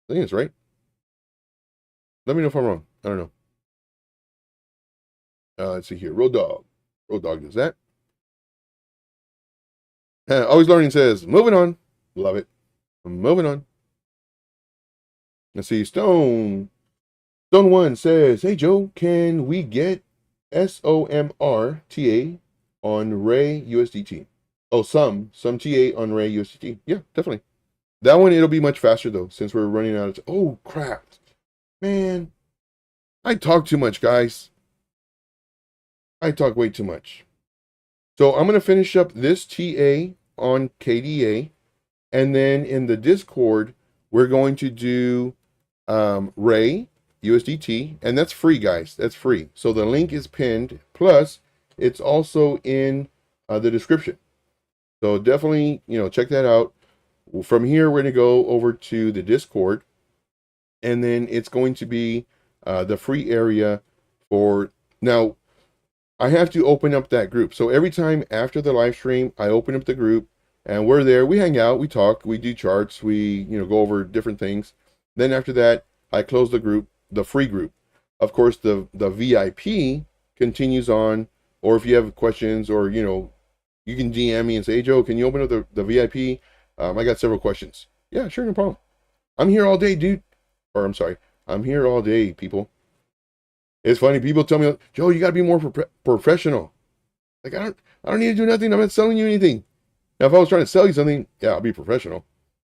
I think it's right. Let me know if I'm wrong. I don't know. Let's see here. Road Dog. Road Dog does that. Always Learning says, moving on. Love it. Moving on. Let's see. Stone 1 says, hey Joe, can we get SOMRTA on Ray USDT? Oh, some TA on Ray USDT. Yeah, definitely. That one, it'll be much faster though, since we're running out of oh crap. Man, I talk too much, guys. I talk way too much. So I'm going to finish up this TA on KDA. And then in the Discord, we're going to do Ray USDT. And that's free, guys. That's free. So the link is pinned. Plus, it's also in the description. So definitely, check that out. From here, we're going to go over to the Discord. And then it's going to be the free area for... Now, I have to open up that group. So every time after the live stream, I open up the group. And we're there. We hang out. We talk. We do charts. We, go over different things. Then after that, I close the group, the free group. Of course, the VIP continues on. Or if you have questions or, you can DM me and say, hey, Joe, can you open up the VIP? I got several questions. Yeah, sure, no problem. I'm here all day, dude. Or I'm sorry. I'm here all day, people. It's funny. People tell me, Joe, you got to be more professional. Like, I don't need to do nothing. I'm not selling you anything. Now, if I was trying to sell you something, yeah, I'll be professional.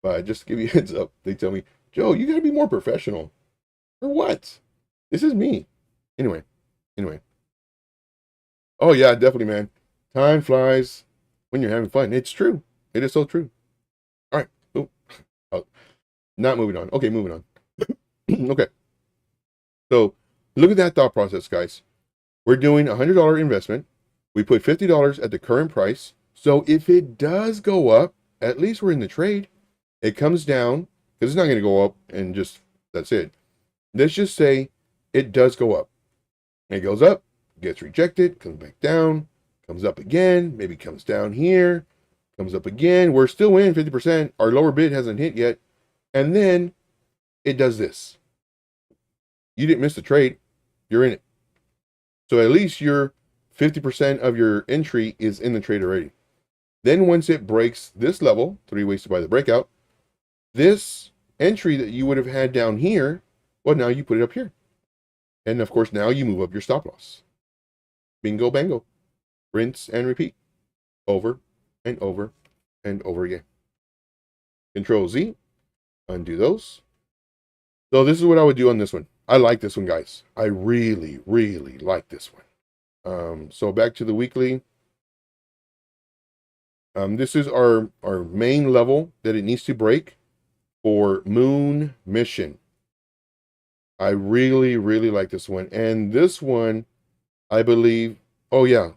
But just to give you a heads up, they tell me, Joe, you got to be more professional. For what? This is me. Anyway. Oh, yeah, definitely, man. Time flies when you're having fun. It's true. It is so true. All right. Oh, not moving on. Okay, moving on. Okay. So look at that thought process, guys. We're doing a $100 investment. We put $50 at the current price. So if it does go up, at least we're in the trade. It comes down, because it's not going to go up and just, that's it. Let's just say it does go up. It goes up, gets rejected, comes back down, comes up again, maybe comes down here, comes up again. We're still in 50%. Our lower bid hasn't hit yet. And then it does this. You didn't miss the trade. You're in it. So at least your 50% of your entry is in the trade already. Then once it breaks this level, 3 ways to buy the breakout, this entry that you would have had down here, well, now you put it up here. And of course, now you move up your stop loss. Bingo, bango. Rinse and repeat. Over and over and over again. Control Z. Undo those. So this is what I would do on this one. I like this one, guys. I really, really like this one. So back to the weekly. This is our main level that it needs to break for Moon Mission. I really, really like this one. And this one, I believe, oh yeah,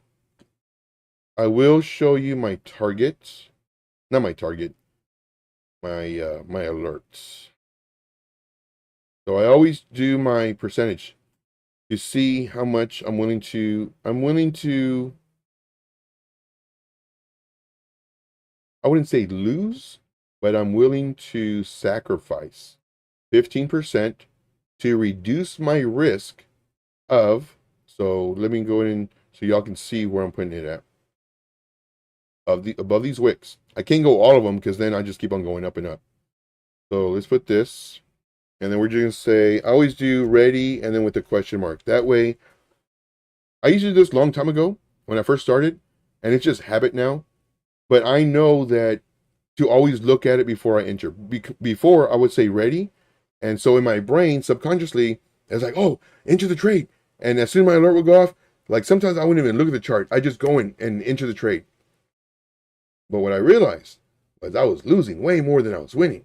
I will show you my target. Not my target, my alerts. So I always do my percentage to see how much I'm willing to, I wouldn't say lose, but I'm willing to sacrifice 15% to reduce my risk of, so let me go in so y'all can see where I'm putting it at. Above these wicks. I can't go all of them because then I just keep on going up and up. So let's put this, and then we're just going to say, I always do ready and then with the question mark. That way, I used to do this a long time ago when I first started, and it's just habit now. But I know that to always look at it before I enter. Before, I would say ready. And so in my brain, subconsciously, I was like, oh, enter the trade. And as soon as my alert would go off, like sometimes I wouldn't even look at the chart. I just go in and enter the trade. But what I realized was I was losing way more than I was winning.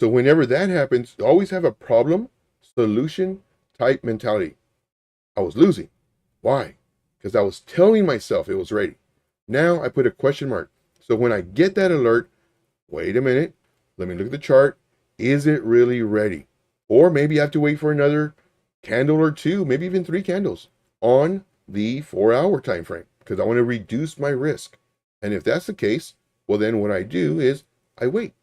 So whenever that happens, always have a problem, solution type mentality. I was losing. Why? Because I was telling myself it was ready. Now I put a question mark. So when I get that alert, wait a minute, let me look at the chart. Is it really ready? Or maybe I have to wait for another candle or two, maybe even 3 candles on the 4-hour time frame because I want to reduce my risk. And if that's the case, well, then what I do is I wait.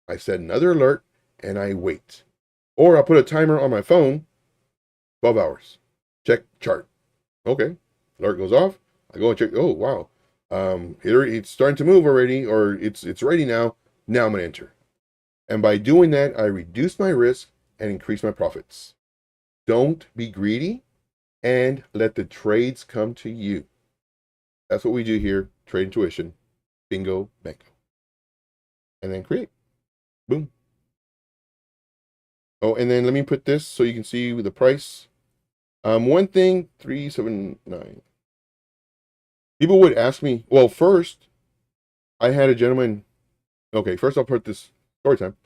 I set another alert and I wait. Or I'll put a timer on my phone, 12 hours. Check chart. Okay, alert goes off. I go and check. Oh, wow. It's starting to move already, or it's ready now. Now I'm going to enter. And by doing that, I reduce my risk and increase my profits. Don't be greedy and let the trades come to you. That's what we do here. Trade Intuition. Bingo, bango. And then create. Boom. Oh, and then let me put this so you can see the price. One thing, 379. People would ask me, well, first, I had a gentleman. Okay, first I'll put this story time.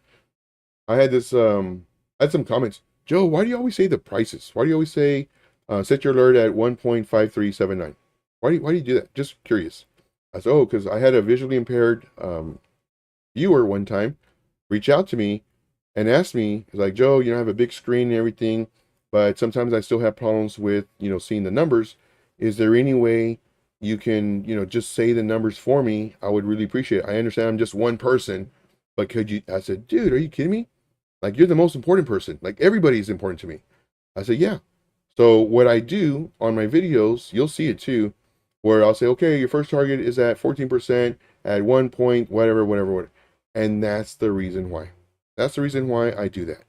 I had this, I had some comments. Joe, why do you always say the prices? Why do you always say, set your alert at 1.5379? Why do you do that? Just curious. I said, oh, because I had a visually impaired viewer one time reach out to me and asked me, like, Joe, I have a big screen and everything, but sometimes I still have problems with, seeing the numbers. Is there any way you can, just say the numbers for me? I would really appreciate it. I understand I'm just one person, but could you? I said, dude, are you kidding me? Like, you're the most important person. Like, everybody is important to me. I said, yeah. So what I do on my videos, you'll see it too, where I'll say, okay, your first target is at 14% at 1 point, whatever. And that's the reason why. That's the reason why I do that.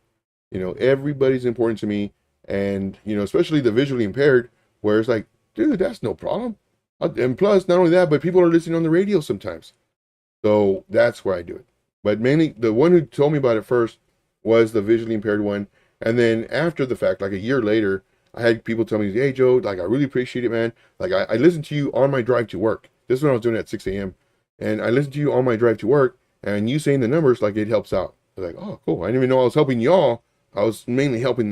Everybody's important to me, And, you know, especially the visually impaired, where it's like, dude, that's no problem. And plus, not only that, but people are listening on the radio sometimes. So that's where I do it. But mainly, the one who told me about it first was the visually impaired one. And then after the fact, like a year later, I had people tell me, hey, Joe, like, I really appreciate it, man. Like, I listened to you on my drive to work. This is when I was doing it at 6 a.m. And I listened to you on my drive to work, and you saying the numbers, like, it helps out. I was like, oh, cool. I didn't even know I was helping y'all. I was mainly helping,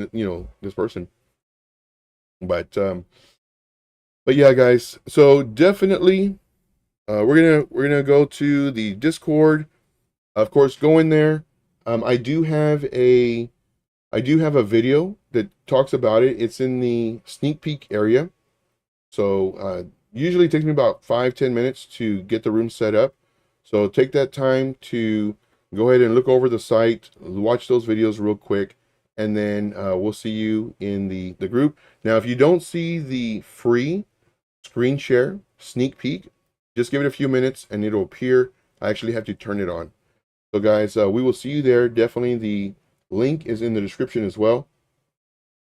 this person. But yeah, guys. So definitely, we're gonna go to the Discord. Of course, go in there. I do have a video that talks about it. It's in the sneak peek area. So usually it takes me about 5-10 minutes to get the room set up. So take that time to go ahead and look over the site, watch those videos real quick, and then we'll see you in the group. Now, if you don't see the free screen share sneak peek, just give it a few minutes and it'll appear. I actually have to turn it on. So guys, we will see you there. Definitely the link is in the description as well.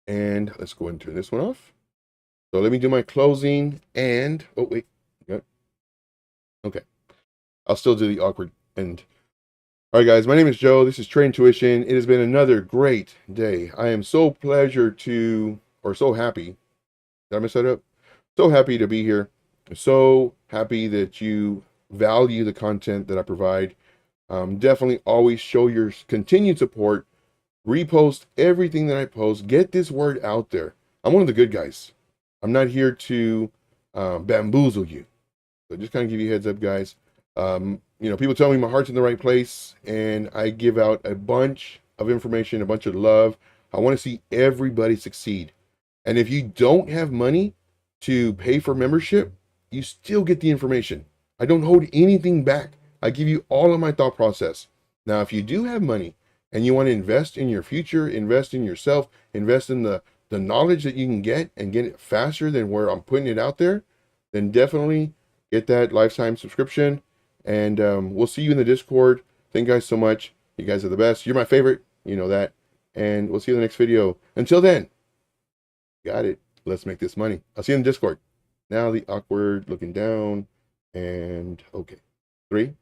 And let's go ahead and turn this one off. So let me do my closing and, oh wait, yep. Okay. I'll still do the awkward end. All right, guys, my name is Joe. This is TradingIntuition. It has been another great day. I am so so happy. Did I mess that up? So happy to be here. So happy that you value the content that I provide. Definitely always show your continued support. Repost everything that I post. Get this word out there. I'm one of the good guys. I'm not here to bamboozle you. So just kind of give you a heads up, guys. People tell me my heart's in the right place, and I give out a bunch of information, a bunch of love. I want to see everybody succeed. And if you don't have money to pay for membership, you still get the information. I don't hold anything back. I give you all of my thought process. Now, if you do have money and you want to invest in your future, invest in yourself, invest in the knowledge that you can get and get it faster than where I'm putting it out there, then definitely get that lifetime subscription. And we'll see you in the Discord. Thank you guys so much. You guys are the best. You're my favorite. You know that. And we'll see you in the next video. Until then, got it. Let's make this money. I'll see you in the Discord. Now the awkward looking down. And okay. 3,